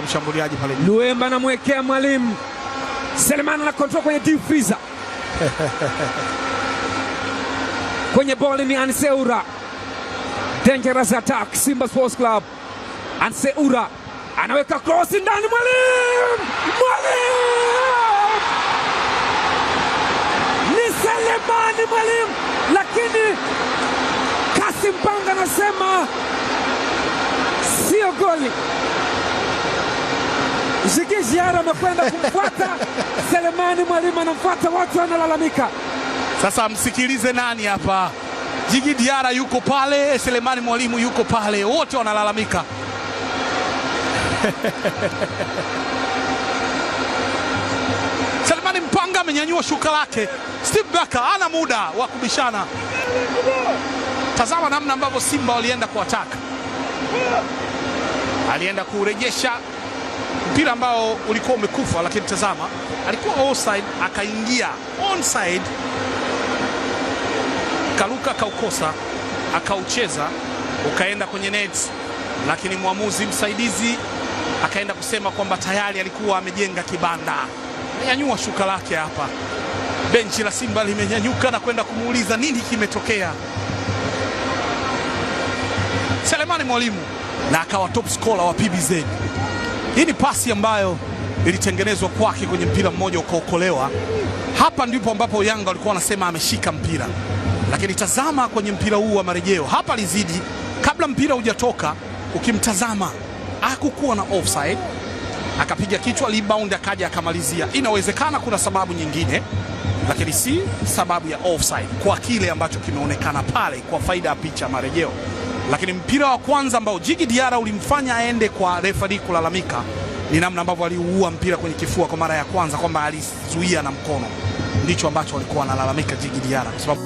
mshambuliaji pale. Luemba anamwekea Mwalimu. Selemani na control kwenye deep freezer. Kwenye ball ni Anseura. Dangerous attack Simba Sports Club. Anseura anaweka cross ndani, Mwalimu! Ni Selemani Mwalimu, lakini Kasim Panga anasema sio goli. Djigui Diarra amekwenda kumfuata Selemani, Mwalimu anamfuata, watu wanalalamika. Sasa msikilize nani hapa? Djigui Diarra yuko pale, Selemani Mwalimu yuko pale, wote wanalalamika. Selemani Mpanga amenyanyua shuka lake. Steve Barker ana muda wa kubishana. Tazama namna ambavyo Simba walienda kuataka. Alienda kurejesha mpira ambao ulikuwa umekufa, lakini tazama, alikuwa offside akaingia onside. Kaluka kaukosa, akaucheza ukaenda kwenye net, lakini mwamuzi msaidizi akaenda kusema kwamba tayari alikuwa amejenga kibanda. Amenyanyua shuka lake hapa. Benchi la Simba limenyanyuka na kwenda kumuuliza nini kimetokea. Selemani Mwalimu na akawa top scorer wa PBZ. Hii ni pasi ambayo ilitengenezwa kwake kwenye mpira mmoja ukaokolewa. Hapa ndipo ambapo Yanga walikuwa wanasema ameshika mpira. Lakini tazama kwenye mpira huu wa marejeo, hapa alizidi kabla mpira hujatoka. Ukimtazama hakukuwa na offside, akapiga kichwa rebound akaja akamalizia. Inawezekana kuna sababu nyingine, lakini si sababu ya offside kwa kile ambacho kimeonekana pale kwa faida ya picha marejeo. Lakini mpira wa kwanza ambao Djigui Diarra ulimfanya aende kwa referee kulalamika ni namna ambavyo aliuua mpira kwenye kifua kwa mara ya kwanza, kwamba alizuia na mkono. Ndicho ambacho walikuwa wanalalamika Djigui Diarra kwa sababu